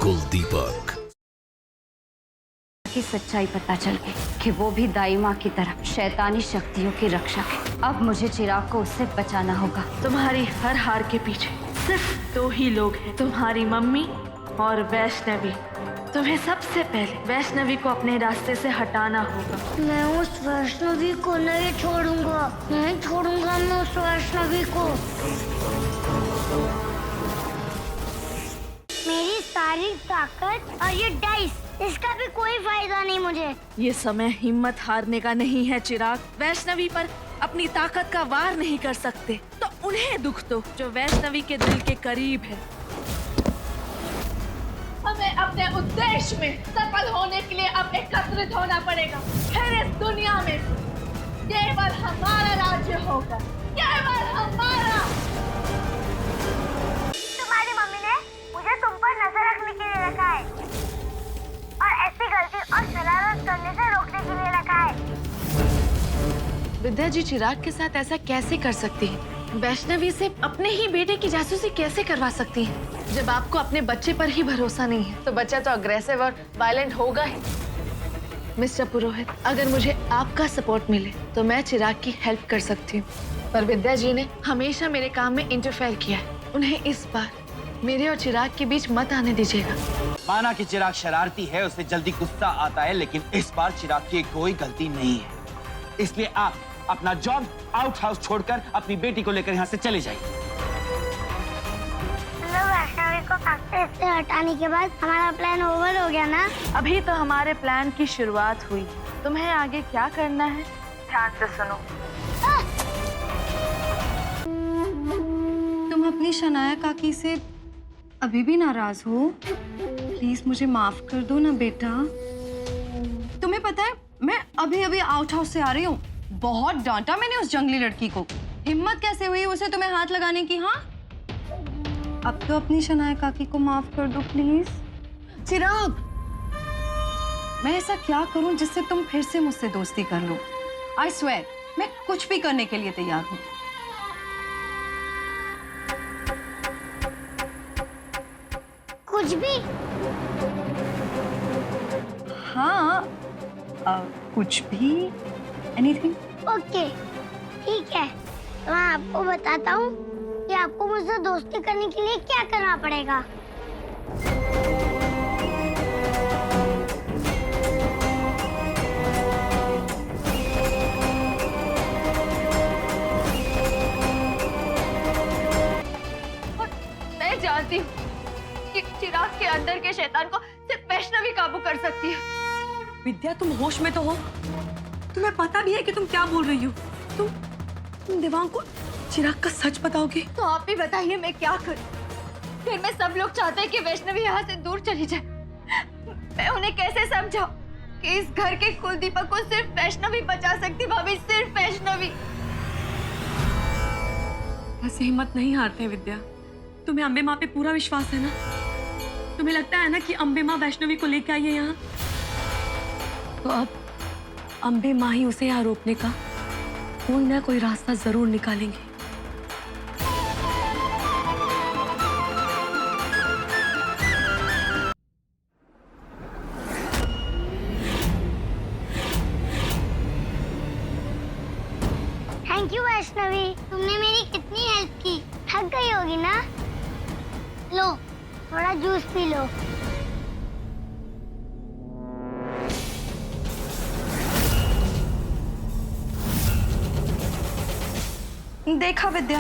कुलदीपक की सच्चाई पता चल गई कि वो भी दाई माँ की तरह शैतानी शक्तियों की रक्षक है। अब मुझे चिराग को उससे बचाना होगा। तुम्हारी हर हार के पीछे सिर्फ दो ही लोग हैं, तुम्हारी मम्मी और वैष्णवी। तुम्हें सबसे पहले वैष्णवी को अपने रास्ते से हटाना होगा। मैं उस वैष्णवी को नहीं छोड़ूंगा, नहीं छोड़ूंगा मैं उस वैष्णवी को। मेरी सारी ताकत और ये डाइस, इसका भी कोई फायदा नहीं मुझे। ये समय हिम्मत हारने का नहीं है चिराग। वैष्णवी पर अपनी ताकत का वार नहीं कर सकते तो उन्हें दुख दो जो वैष्णवी के दिल के करीब है। हमें अपने उद्देश्य में सफल होने के लिए अब एकत्रित होना पड़ेगा। फिर इस दुनिया में केवल हमारा राज्य होगा, केवल हमारा। तुम्हारी मम्मी ने मुझे तुम पर नजर रखने के लिए रखा है और ऐसी गलती और शरारत करने से रोकने के लिए रखा है। विद्या जी चिराग के साथ ऐसा कैसे कर सकती है? वैष्णवी से अपने ही बेटे की जासूसी कैसे करवा सकती है? जब आपको अपने बच्चे पर ही भरोसा नहीं है तो बच्चा तो अग्रेसिव और वायलेंट होगा ही। मिस्टर पुरोहित, अगर मुझे आपका सपोर्ट मिले तो मैं चिराग की हेल्प कर सकती हूँ, पर विद्या जी ने हमेशा मेरे काम में इंटरफेयर किया है। उन्हें इस बार मेरे और चिराग के बीच मत आने दीजिएगा। माना कि चिराग शरारती है, उसे जल्दी गुस्सा आता है, लेकिन इस बार चिराग की कोई गलती नहीं है। इसलिए आप अपना जॉब आउट हाउस छोड़कर अपनी बेटी को लेकर यहाँ से चले जाइए। वैष्णवी को फैक्ट्री से हटाने के बाद हमारा प्लान ओवर हो गया ना? अभी तो हमारे प्लान की शुरुआत हुई। तुम्हें आगे क्या करना है ध्यान से सुनो। तुम अपनी शनाया काकी से अभी भी नाराज हो? प्लीज मुझे माफ कर दो ना बेटा। तुम्हें पता है मैं अभी अभी आउट हाउस से आ रही हूँ। बहुत डांटा मैंने उस जंगली लड़की को। हिम्मत कैसे हुई उसे तुम्हें हाथ लगाने की? हाँ, अब तो अपनी शनाया काकी को माफ कर दो प्लीज। चिराग, मैं ऐसा क्या करूं जिससे तुम फिर से मुझसे दोस्ती कर लो? आई स्वेयर मैं कुछ भी करने के लिए तैयार हूँ। कुछ भी? हाँ, कुछ भी, एनीथिंग। ओके, ठीक है। तो मैं आपको बताता हूँ कि आपको मुझसे दोस्ती करने के लिए क्या करना पड़ेगा। मैं जानती हूँ कि चिराग के अंदर के शैतान को सिर्फ वैष्णवी काबू कर सकती है। विद्या, तुम होश में तो हो? तुम्हें पता भी है कि तुम क्या बोल रही हो? तुम देवांग को चिराग का सच बताओगे? तो आप भी बताइए मैं क्या करूं? फिर मैं सब लोग चाहते हैं कि वैष्णवी यहाँ से दूर चली जाए। मैं उन्हें कैसे समझाऊं कि इस घर के कुलदीपक को सिर्फ वैष्णवी बचा सकती। भाभी, सिर्फ वैष्णवी। ऐसे हिम्मत नहीं हारते विद्या। तुम्हें अम्बे माँ पे पूरा विश्वास है ना? तुम्हें लगता है ना कि अम्बे माँ वैष्णवी को लेके आई है यहाँ? तो अब अम्बे माँ ही उसे यहाँ रोकने का कोई ना कोई रास्ता जरूर निकालेंगे। थैंक यू वैष्णवी, तुमने मेरी कितनी हेल्प की। थक गई होगी ना? लो, थोड़ा जूस पी लो। देखा विद्या,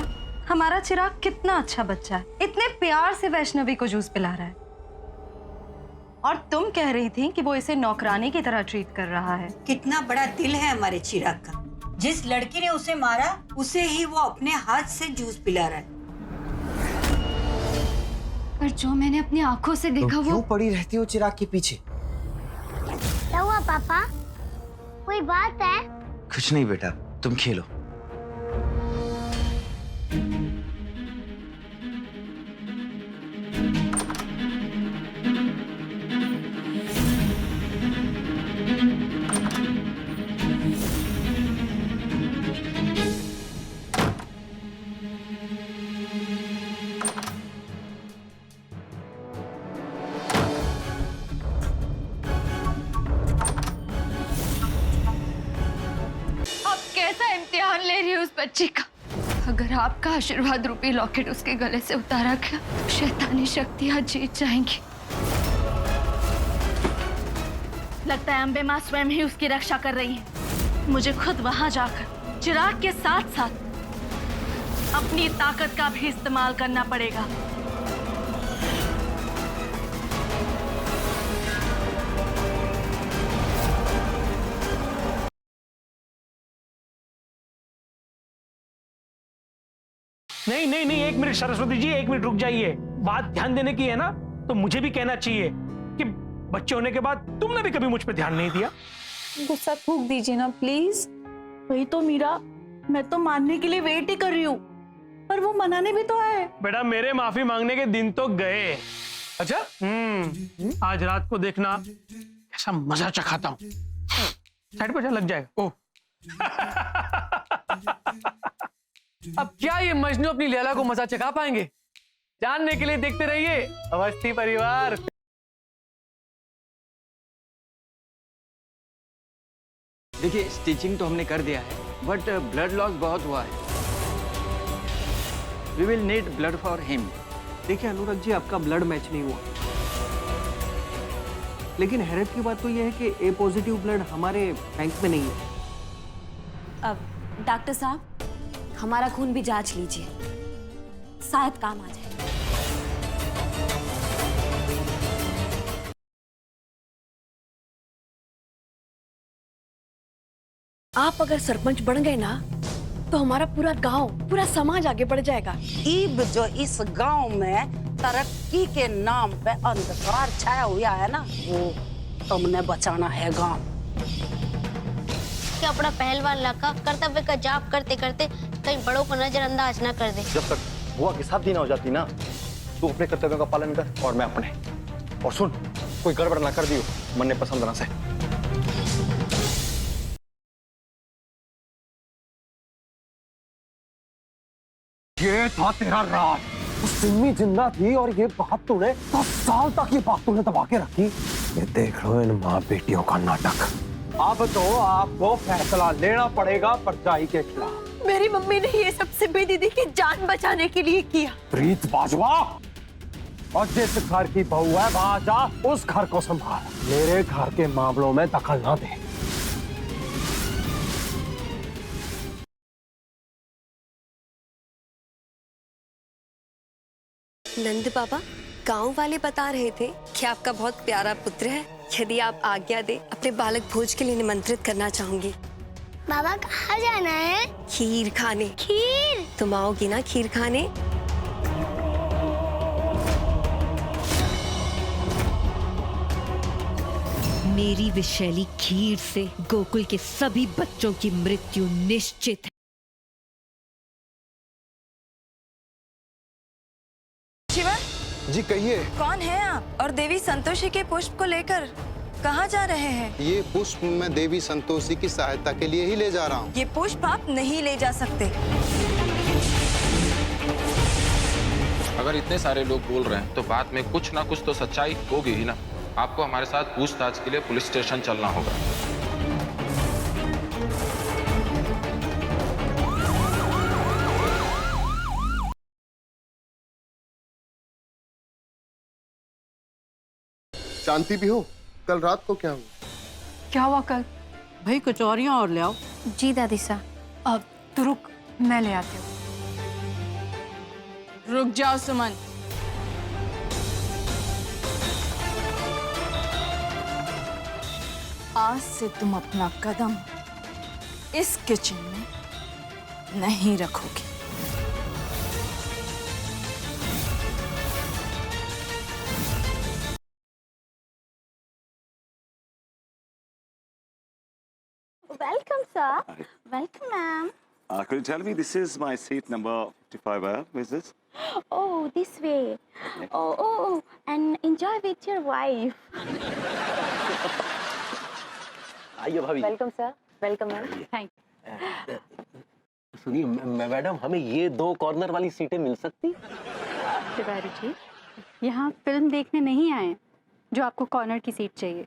हमारा चिराग कितना अच्छा बच्चा है। इतने प्यार से वैष्णवी को जूस पिला रहा है। और तुम कह रही थी कि वो इसे नौकरानी की तरह ट्रीट कर रहा है। कितना बड़ा दिल है हमारे चिराग का। जिस लड़की ने उसे मारा उसे ही वो अपने हाथ से जूस पिला रहा है। पर जो मैंने अपनी आंखों से देखा, तो वो क्यों पड़ी रहती हो चिराग के पीछे? क्या हुआ पापा? कोई बात है? कुछ नहीं बेटा, तुम खेलो। उस बच्ची का। अगर आपका आशीर्वाद रूपी लॉकेट उसके गले से उतारा गया तो शैतानी शक्तियां जीत जाएंगी। लगता है अम्बे माँ स्वयं ही उसकी रक्षा कर रही है। मुझे खुद वहां जाकर चिराग के साथ साथ अपनी ताकत का भी इस्तेमाल करना पड़ेगा। नहीं नहीं नहीं, एक मिनट सरस्वती जी, एक मिनट रुक जाइए। बात ध्यान देने की है ना, तो मुझे भी कहना चाहिए कि बच्चे होने के बाद तुमने भी कभी मुझ पे ध्यान नहीं दिया। गुस्सा थूक दीजिए ना प्लीज। वही तो मीरा, मैं तो मानने के लिए वेट ही कर रही हूँ, पर वो मनाने भी तो आए। बेटा मेरे माफी मांगने के दिन तो गए। अच्छा आज रात को देखना कैसा मजा चखाता हूँ। साइड पर जा, लग जाएगा। ओह अब क्या ये मजनू अपनी लैला को मजा चखा पाएंगे? जानने के लिए देखते रहिए अवस्थी परिवार। देखिए स्टिचिंग तो हमने कर दिया है, बट ब्लड लॉस बहुत हुआ है। We will need blood for him. देखिए अनुराग जी, आपका ब्लड मैच नहीं हुआ, लेकिन हैरत की बात तो यह है कि ए पॉजिटिव ब्लड हमारे बैंक में नहीं है। अब डॉक्टर साहब, हमारा खून भी जांच लीजिए, शायद काम आ जाए। आप अगर सरपंच बन गए ना, तो हमारा पूरा गांव, पूरा समाज आगे बढ़ जाएगा। इब जो इस गांव में तरक्की के नाम पे अंधकार छाया हुआ है ना, वो तुमने बचाना है गांव। कि अपना पहलवान लड़का कर्तव्य का जाप करते करते कहीं बड़ों को नजरअंदाज न कर दे। जब तक बुआ की शादी ना हो जाती ना, तू अपने कर्तव्यों का पालन कर और मैं अपने। और सुन, कोई गड़बड़ ना कर दियो मन ने पसंद ना से। ये था तेरा राज। सिम्मी जिंदा थी और ये बात तूने 10 साल तक ये बात तूने दबा के रखी। ये देख लो इन माँ बेटियों का नाटक। अब तो आपको फैसला लेना पड़ेगा परछाई के खिलाफ। मेरी मम्मी ने ये सब सिम्मी दीदी की जान बचाने के लिए किया। प्रीत बाजवा, और जिस घर की बहू है वहां जा, उस घर को संभाल। मेरे घर के मामलों में दखल ना दे। नंद बाबा, गांव वाले बता रहे थे कि आपका बहुत प्यारा पुत्र है। यदि आप आज्ञा दे, अपने बालक भोज के लिए निमंत्रित करना चाहूंगी। बाबा कहाँ जाना है? खीर खाने। खीर? तुम आओगी ना खीर खाने? मेरी विषैली खीर से गोकुल के सभी बच्चों की मृत्यु निश्चित है। शिवा जी कहिए। कौन है आप और देवी संतोषी के पुष्प को लेकर कहाँ जा रहे हैं? ये पुष्प मैं देवी संतोषी की सहायता के लिए ही ले जा रहा हूँ। ये पुष्प आप नहीं ले जा सकते। अगर इतने सारे लोग बोल रहे हैं तो बात में कुछ ना कुछ तो सच्चाई होगी ही ना। आपको हमारे साथ पूछताछ के लिए पुलिस स्टेशन चलना होगा। शांति भी हो, कल रात को क्या हुआ? क्या हुआ कल? भाई कचौरियां और ले आओ। जी दादी साहब। अब तो रुक, मैं ले आती हूँ। रुक जाओ सुमन। आज से तुम अपना कदम इस किचन में नहीं रखोगे। Welcome, sir. Welcome, ma'am. Could you tell me, this is my seat number 55, where is this? Oh, this way. Oh, and enjoy with your wife. आइए भाभी। Welcome sir. Welcome ma'am. Thank you. सुनिए madam, हमें ये 2 corner वाली सीटें मिल सकती? तिवारी जी, यहाँ film देखने नहीं आए जो आपको कॉर्नर की सीट चाहिए।